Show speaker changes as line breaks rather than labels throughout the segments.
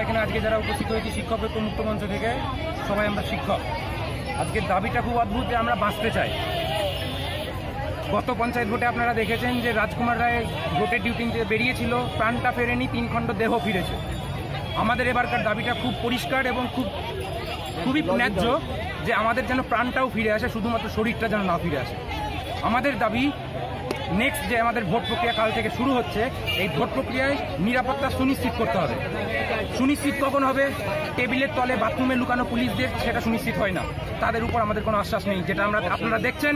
এখানে আজকে যারা উপস্থিত হয়েছি শিক্ষক ঐক্য মুক্ত মঞ্চ থেকে সবাই আমরা শিক্ষক। আজকের দাবিটা খুব অদ্ভুত যে আমরা বাঁচতে চাই। গত পঞ্চায়েত ভোটে আপনারা দেখেছেন যে রাজকুমার রায় ভোটের ডিউটিতে বেরিয়েছিল, প্রাণটা ফেরেনি, 3 খণ্ড দেহ ফিরেছে। আমাদের এবারকার দাবিটা খুব পরিষ্কার এবং খুবই ন্যায্য যে আমাদের যেন প্রাণটাও ফিরে আসে, শুধুমাত্র শরীরটা যেন না ফিরে আসে। আমাদের দাবি নেক্সট যে আমাদের ভোট প্রক্রিয়া কাল থেকে শুরু হচ্ছে, এই ভোট প্রক্রিয়ায় নিরাপত্তা সুনিশ্চিত করতে হবে। সুনিশ্চিত কখন হবে? টেবিলের তলে বাথরুমে লুকানো পুলিশদের সেটা সুনিশ্চিত হয় না, তাদের উপর আমাদের কোনো আশ্বাস নেই। যেটা আপনারা দেখছেন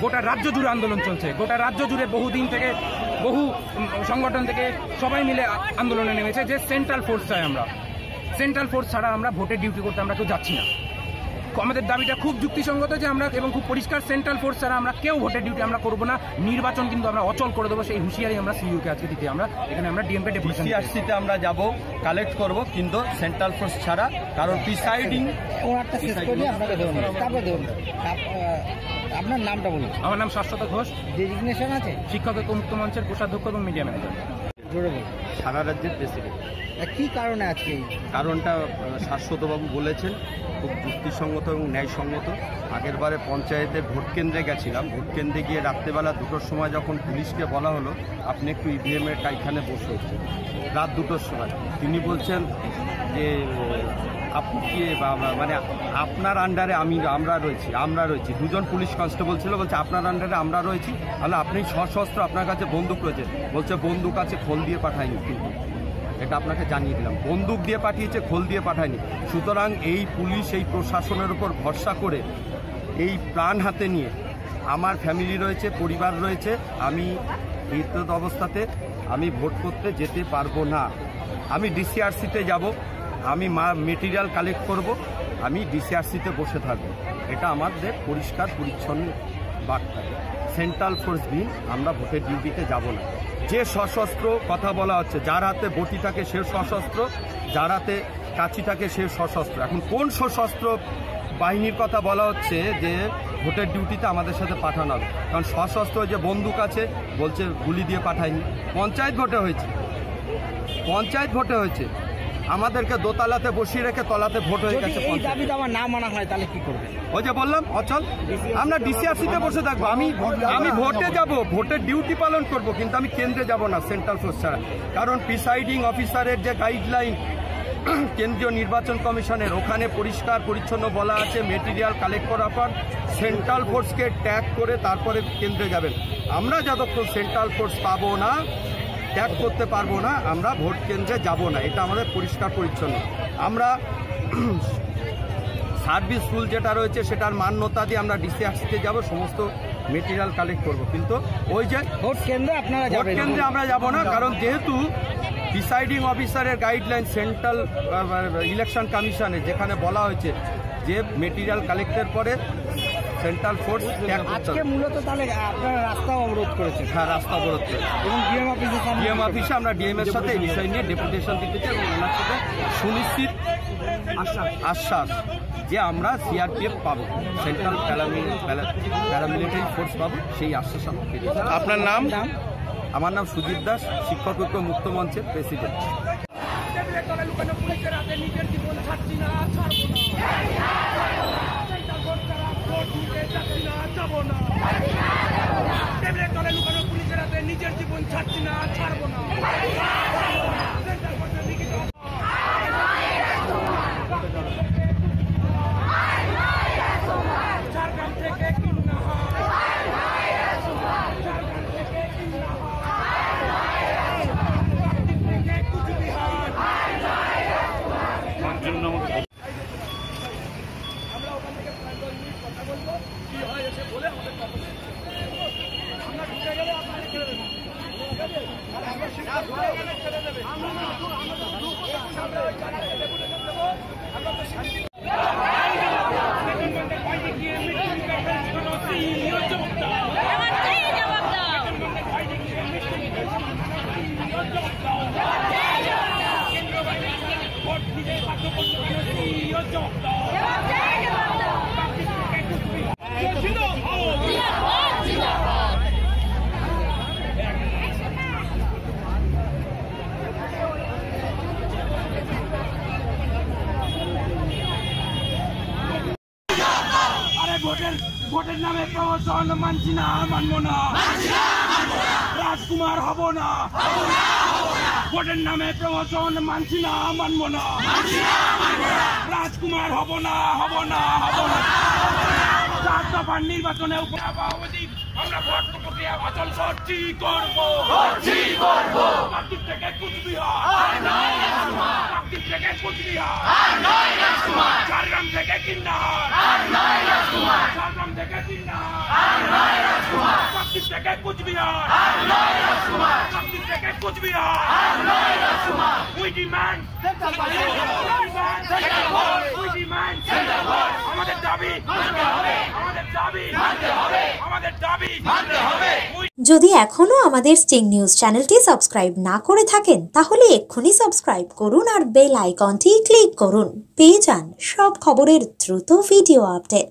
গোটা রাজ্য জুড়ে আন্দোলন চলছে, গোটা রাজ্য জুড়ে বহুদিন থেকে বহু সংগঠন থেকে সবাই মিলে আন্দোলনে নেমেছে যে সেন্ট্রাল ফোর্স চাই আমরা। সেন্ট্রাল ফোর্স ছাড়া আমরা ভোটের ডিউটি করতে আমরা কেউ যাচ্ছি না। আমাদের দাবিটা খুব যুক্তিসঙ্গত যে আমরা এবং খুব পরিষ্কার, সেন্ট্রাল ফোর্স ছাড়া আমরা কেউ ভোটের ডিউটি আমরা করবো না। নির্বাচন কিন্তু আমরা অচল করে দেবো, সেই হুঁশিয়ারি আমরা সিইউকে আজকে দিতে আমরা এখানে আমরা ডিএমকে ডেপুটেশন
সিআরসিতে আমরা যাব, কালেক্ট করব, কিন্তু সেন্ট্রাল ফোর্স ছাড়া। কারণ প্রিসাইডিং
আপনার নামটা বলুন।
আমার নাম শাশ্বত ঘোষ,
ডেজিগনেশন আছে
শিক্ষক ঐক্য মুক্ত মঞ্চের কোষাধ্যক্ষ এবং মিডিয়া ম্যানেজার।
সারা রাজ্যের প্রেসিডেন্ট।
কি কারণে আজকে?
কারণটা শাশ্বতবাবু বলেছেন, খুব যুক্তিসঙ্গত এবং ন্যায়সঙ্গত। আগের বারে পঞ্চায়েতে ভোট কেন্দ্রে গেছিলাম, ভোট কেন্দ্রে গিয়ে রাত্রেবেলা 2টোর সময় যখন পুলিশকে বলা হলো আপনি একটু ইভিএমের এখানে বসে, রাত 2টোর সময় তিনি বলছেন যে আপনি কি মানে আপনার আন্ডারে আমরা রয়েছি 2জন পুলিশ কনস্টেবল ছিল, বলছে আপনার আন্ডারে আমরা রয়েছি, তাহলে আপনি সশস্ত্র, আপনার কাছে বন্দুক রয়েছে, বলছে বন্দুক আছে, খোল দিয়ে পাঠায়নি। কিন্তু এটা আপনাকে জানিয়ে দিলাম, বন্দুক দিয়ে পাঠিয়েছে, খোল দিয়ে পাঠায়নি। সুতরাং এই পুলিশ, এই প্রশাসনের উপর ভরসা করে এই প্রাণ হাতে নিয়ে, আমার ফ্যামিলি রয়েছে, পরিবার রয়েছে, আমি বিদ্যুৎ অবস্থাতে আমি ভোট করতে যেতে পারবো না। আমি ডিসিআরসিতে যাব, আমি মেটেরিয়াল কালেক্ট করব, আমি ডিসিআরসিতে বসে থাকবো। এটা আমাদের পরিষ্কার পরিচ্ছন্ন বার্তা। সেন্ট্রাল ফোর্স দিন আমরা ভোটের ডিউটিতে যাব না। যে সশস্ত্র কথা বলা হচ্ছে, যার হাতে বটি থাকে সে সশস্ত্র, যার হাতে কাঁচি থাকে সে সশস্ত্র। এখন কোন সশস্ত্র বাহিনীর কথা বলা হচ্ছে যে ভোটের ডিউটিতে আমাদের সাথে পাঠানো হবে? কারণ সশস্ত্র যে বন্দুক আছে বলছে গুলি দিয়ে পাঠায়নি। পঞ্চায়েত ভোটে হয়েছে, আমাদেরকে দোতলাতে বসিয়ে রেখে তলাতে ভোট হয়ে গেছে।
এই দাবি দাওয়া না মানা হয় তাহলে কি করবে?
ওই যে বললাম অচল, আমরা ডিসিআরসিতে বসে থাকবো। আমি ভোটে যাব, ভোটের ডিউটি পালন করব, কিন্তু আমি কেন্দ্রে যাব না সেন্ট্রাল ফোর্স ছাড়া। কারণ প্রিসাইডিং অফিসারের যে গাইডলাইন কেন্দ্রীয় নির্বাচন কমিশনের, ওখানে পরিষ্কার পরিচ্ছন্ন বলা আছে মেটেরিয়াল কালেক্ট করার পর সেন্ট্রাল ফোর্সকে ট্যাগ করে তারপরে কেন্দ্রে যাবেন। আমরা যতক্ষণ সেন্ট্রাল ফোর্স পাবো না, ত্যাগ করতে পারবো না, আমরা ভোট কেন্দ্রে যাব না। এটা আমাদের পরিষ্কার পরিচ্ছন্ন। আমরা সার্ভিস রুল যেটা রয়েছে সেটার মান্যতা দিয়ে আমরা ডিসিআরসিতে যাব, সমস্ত মেটেরিয়াল কালেক্ট করব, কিন্তু ওই যে
ভোট কেন্দ্রে
আমরা যাব না। কারণ যেহেতু প্রিসাইডিং অফিসারের গাইডলাইন সেন্ট্রাল ইলেকশন কমিশনে যেখানে বলা হয়েছে যে মেটেরিয়াল কালেক্টের পরে সেন্ট্রাল ফোর্স
আজকে মূলত তাহলে আপনারা রাস্তা অবরোধ করেছেন?
হ্যাঁ, রাস্তা অবরোধ করেছে
এবং
ডিএম অফিসে আমরা ডিএম এর সাথে এই বিষয় নিয়ে ডেপুটেশন দিতে চাই এবং ওনার সাথে সুনিশ্চিত আশ্বাস যে আমরা সিআরপিএফ পাবো, সেন্ট্রাল প্যারামিলিটারি ফোর্স পাবো, সেই আশ্বাস আমরা পেতে চাই।
আপনার নাম?
আমার নাম সুজিত দাস, শিক্ষক ঐক্য মুক্ত মঞ্চের প্রেসিডেন্ট।
নিজের জীবন ছাড়ছি না, ছাড়বো না। ঝাড়গ্রাম থেকে কিন্না কুচবিহার ভোটের নামে প্রহসন মানছি না, মানবো না, রাজকুমার হব না, ভোটের নামে প্রহসন মানছি না, মানবো না, রাজকুমার হব না, হব না, হব না। 4 দফার নির্বাচনে আমরা ভোট প্রক্রিয়া অচল করছি, করবো পার্টি থেকে কুচবিহার, পার্টি থেকে কুচবিহার, ঝাড়গ্রাম থেকে কিন্নার, ঝাড়গ্রাম থেকে কিন্নার, পার্টি থেকে কুচবিহার, পার্টি থেকে কুচবিহার। We demand আমাদের দাবি, আমাদের দাবি, আমাদের দাবি।
যদি এখনও আমাদের স্টিং নিউজ চ্যানেলটি সাবস্ক্রাইব না করে থাকেন তাহলে এক্ষুনি সাবস্ক্রাইব করুন আর বেল আইকনটি ক্লিক করুন। পেয়ে যান সব খবরের দ্রুত ভিডিও আপডেট।